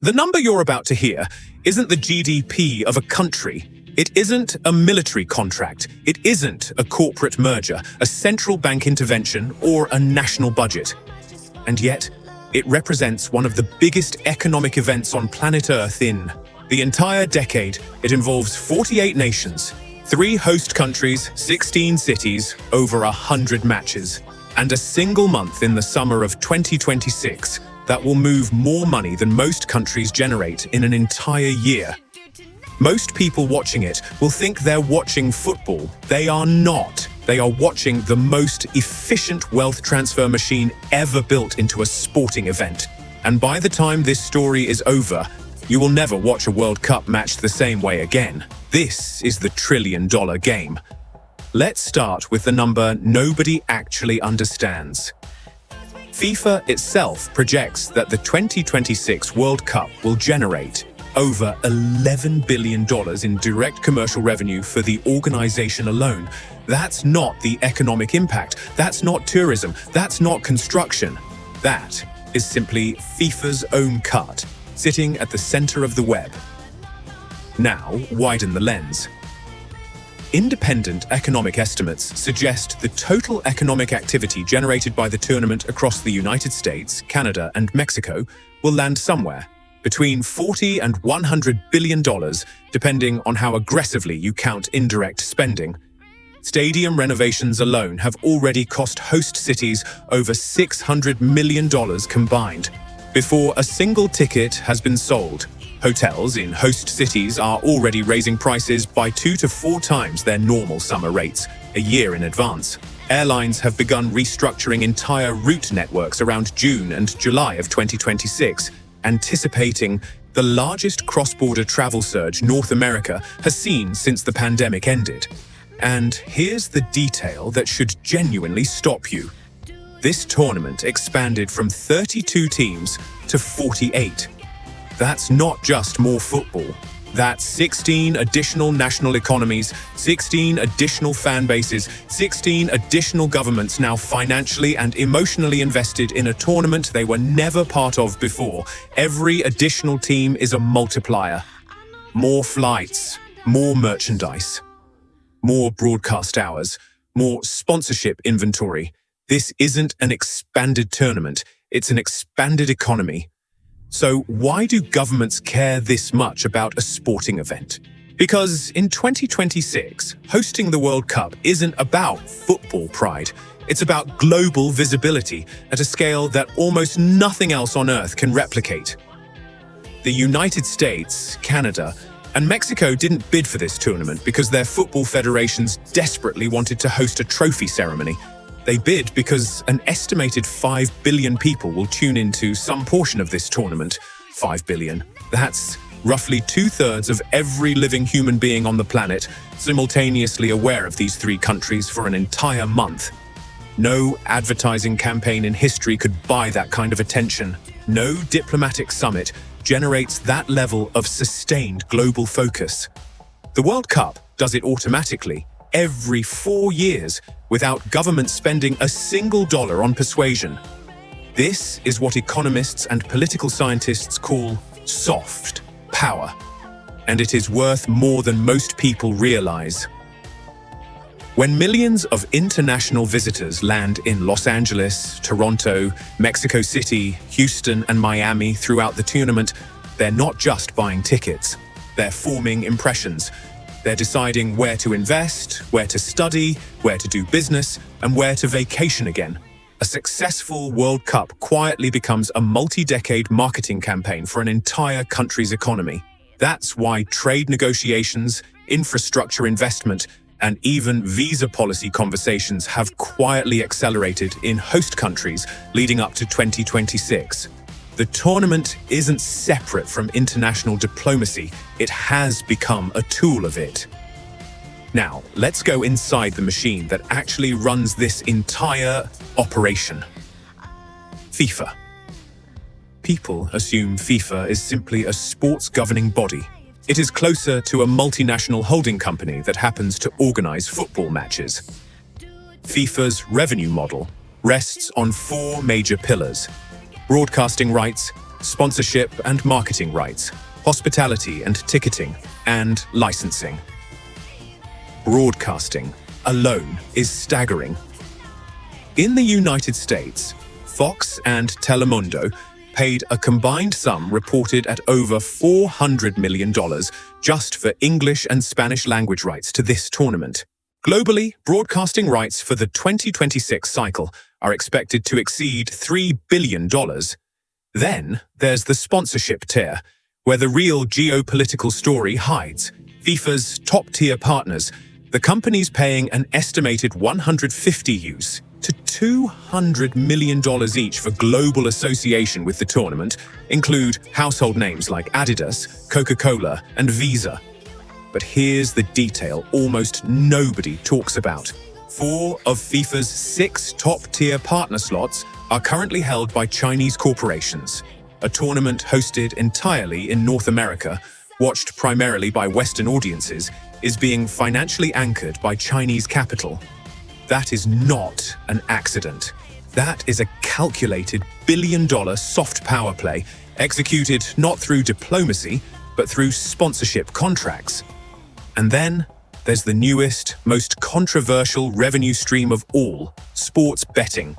The number you're about to hear isn't the GDP of a country. It isn't a military contract. It isn't a corporate merger, a central bank intervention, or a national budget. And yet, it represents one of the biggest economic events on planet Earth in the entire decade. It involves 48 nations, 3 host countries, 16 cities, over 100 matches, and a single month in the summer of 2026 that will move more money than most countries generate in an entire year. Most people watching it will think they're watching football. They are not. They are watching the most efficient wealth transfer machine ever built into a sporting event. And by the time this story is over, you will never watch a World Cup match the same way again. This is the trillion-dollar game. Let's start with the number nobody actually understands. FIFA itself projects that the 2026 World Cup will generate over $11 billion in direct commercial revenue for the organization alone. That's not the economic impact. That's not tourism. That's not construction. That is simply FIFA's own cut, sitting at the center of the web. Now, widen the lens. Independent economic estimates suggest the total economic activity generated by the tournament across the United States, Canada, and Mexico will land somewhere between $40 and $100 billion, depending on how aggressively you count indirect spending. Stadium renovations alone have already cost host cities over $600 million combined before a single ticket has been sold. Hotels in host cities are already raising prices by 2 to 4 times their normal summer rates a year in advance. Airlines have begun restructuring entire route networks around June and July of 2026, anticipating the largest cross-border travel surge North America has seen since the pandemic ended. And here's the detail that should genuinely stop you. This tournament expanded from 32 teams to 48. That's not just more football. That's 16 additional national economies, 16 additional fan bases, 16 additional governments now financially and emotionally invested in a tournament they were never part of before. Every additional team is a multiplier. More flights, more merchandise, more broadcast hours, more sponsorship inventory. This isn't an expanded tournament, it's an expanded economy. So why do governments care this much about a sporting event? Because in 2026, hosting the World Cup isn't about football pride. It's about global visibility at a scale that almost nothing else on Earth can replicate. The United States, Canada, and Mexico didn't bid for this tournament because their football federations desperately wanted to host a trophy ceremony. They bid because an estimated 5 billion people will tune into some portion of this tournament. 5 billion. That's roughly 2/3 of every living human being on the planet simultaneously aware of these 3 countries for an entire month. No advertising campaign in history could buy that kind of attention. No diplomatic summit generates that level of sustained global focus. The World Cup does it automatically, every 4 years, without government spending a single dollar on persuasion. This is what economists and political scientists call soft power, and it is worth more than most people realize. When millions of international visitors land in Los Angeles, Toronto, Mexico City, Houston, and Miami throughout the tournament, they're not just buying tickets, they're forming impressions. They're deciding where to invest, where to study, where to do business, and where to vacation again. A successful World Cup quietly becomes a multi-decade marketing campaign for an entire country's economy. That's why trade negotiations, infrastructure investment, and even visa policy conversations have quietly accelerated in host countries leading up to 2026. The tournament isn't separate from international diplomacy, it has become a tool of it. Now, let's go inside the machine that actually runs this entire operation. FIFA. People assume FIFA is simply a sports governing body. It is closer to a multinational holding company that happens to organize football matches. FIFA's revenue model rests on 4 major pillars: broadcasting rights, sponsorship and marketing rights, hospitality and ticketing, and licensing. Broadcasting alone is staggering. In the United States, Fox and Telemundo paid a combined sum reported at over $400 million just for English and Spanish language rights to this tournament. Globally, broadcasting rights for the 2026 cycle are expected to exceed $3 billion. Then there's the sponsorship tier, where the real geopolitical story hides. FIFA's top-tier partners, the companies paying an estimated 150 US to $200 million each for global association with the tournament, include household names like Adidas, Coca-Cola, and Visa. But here's the detail almost nobody talks about. 4 of FIFA's 6 top-tier partner slots are currently held by Chinese corporations. A tournament hosted entirely in North America, watched primarily by Western audiences, is being financially anchored by Chinese capital. That is not an accident. That is a calculated billion-dollar soft power play, executed not through diplomacy, but through sponsorship contracts. And then there's the newest, most controversial revenue stream of all, sports betting.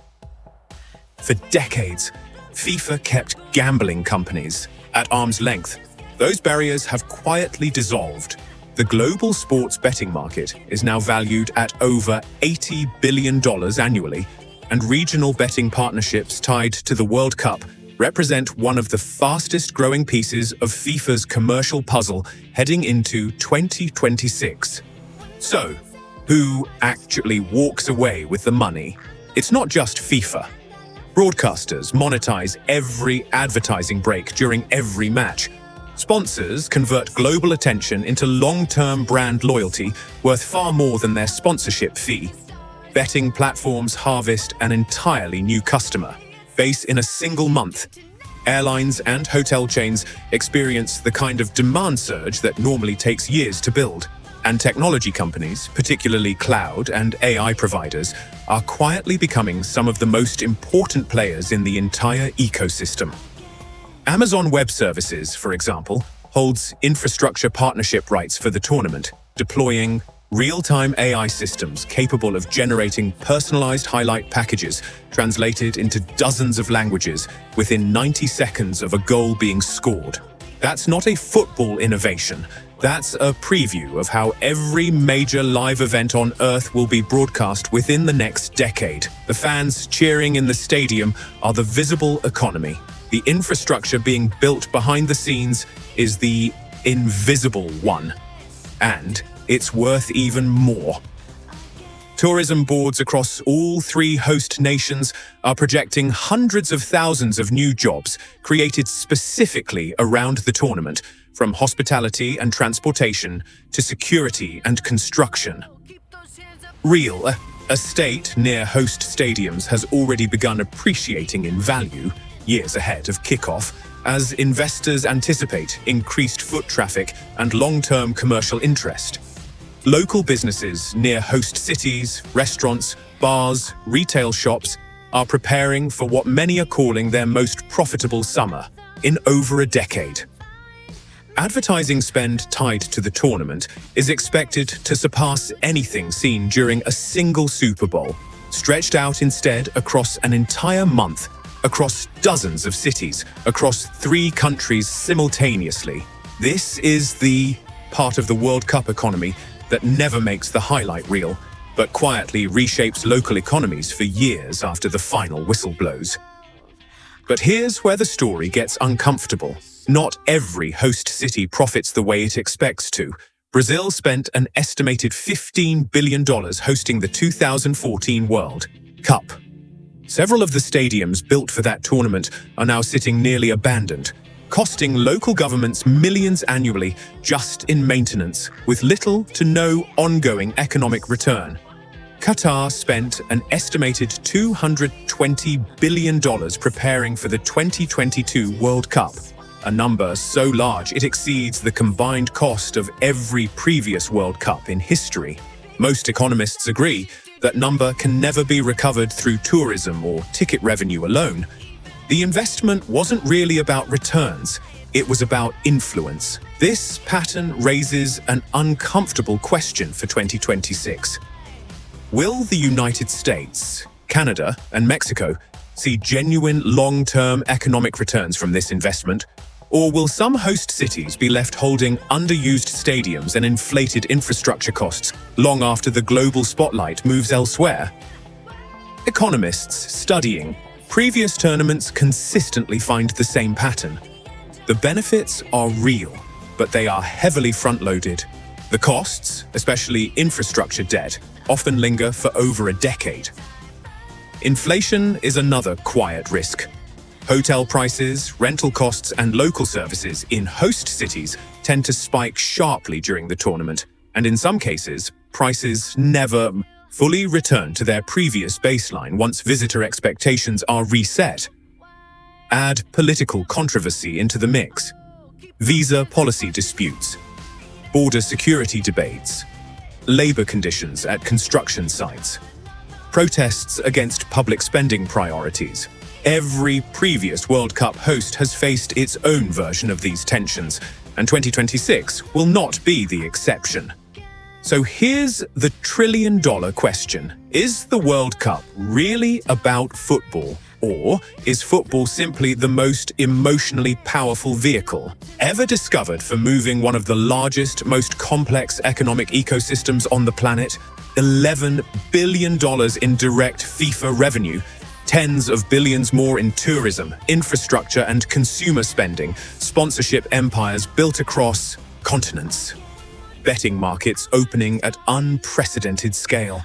For decades, FIFA kept gambling companies at arm's length. Those barriers have quietly dissolved. The global sports betting market is now valued at over $80 billion annually, and regional betting partnerships tied to the World Cup represent one of the fastest-growing pieces of FIFA's commercial puzzle heading into 2026. So, who actually walks away with the money? It's not just FIFA. Broadcasters monetize every advertising break during every match. Sponsors convert global attention into long-term brand loyalty worth far more than their sponsorship fee. Betting platforms harvest an entirely new customer base in a single month. Airlines and hotel chains experience the kind of demand surge that normally takes years to build. And technology companies, particularly cloud and AI providers, are quietly becoming some of the most important players in the entire ecosystem. Amazon Web Services, for example, holds infrastructure partnership rights for the tournament, deploying real-time AI systems capable of generating personalized highlight packages translated into dozens of languages within 90 seconds of a goal being scored. That's not a football innovation. That's a preview of how every major live event on Earth will be broadcast within the next decade. The fans cheering in the stadium are the visible economy. The infrastructure being built behind the scenes is the invisible one. And it's worth even more. Tourism boards across all 3 host nations are projecting hundreds of thousands of new jobs created specifically around the tournament, from hospitality and transportation to security and construction. Real estate near host stadiums has already begun appreciating in value years ahead of kickoff as investors anticipate increased foot traffic and long-term commercial interest. Local businesses near host cities, restaurants, bars, retail shops are preparing for what many are calling their most profitable summer in over a decade. Advertising spend tied to the tournament is expected to surpass anything seen during a single Super Bowl, stretched out instead across an entire month, across dozens of cities, across 3 countries simultaneously. This is the part of the World Cup economy that never makes the highlight reel, but quietly reshapes local economies for years after the final whistle blows. But here's where the story gets uncomfortable. Not every host city profits the way it expects to. Brazil spent an estimated $15 billion hosting the 2014 World Cup. Several of the stadiums built for that tournament are now sitting nearly abandoned, costing local governments millions annually just in maintenance, with little to no ongoing economic return. Qatar spent an estimated $220 billion preparing for the 2022 World Cup, a number so large it exceeds the combined cost of every previous World Cup in history. Most economists agree that number can never be recovered through tourism or ticket revenue alone. The investment wasn't really about returns, it was about influence. This pattern raises an uncomfortable question for 2026. Will the United States, Canada, and Mexico see genuine long-term economic returns from this investment? Or will some host cities be left holding underused stadiums and inflated infrastructure costs long after the global spotlight moves elsewhere? Economists studying previous tournaments consistently find the same pattern. The benefits are real, but they are heavily front-loaded. The costs, especially infrastructure debt, often linger for over a decade. Inflation is another quiet risk. Hotel prices, rental costs, and local services in host cities tend to spike sharply during the tournament, and in some cases, prices never fully return to their previous baseline once visitor expectations are reset. Add political controversy into the mix. Visa policy disputes, border security debates, labor conditions at construction sites, protests against public spending priorities. Every previous World Cup host has faced its own version of these tensions, and 2026 will not be the exception. So here's the trillion-dollar question. Is the World Cup really about football? Or is football simply the most emotionally powerful vehicle ever discovered for moving one of the largest, most complex economic ecosystems on the planet? $11 billion in direct FIFA revenue, tens of billions more in tourism, infrastructure, and consumer spending, sponsorship empires built across continents, betting markets opening at unprecedented scale,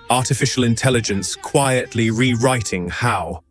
artificial intelligence quietly rewriting how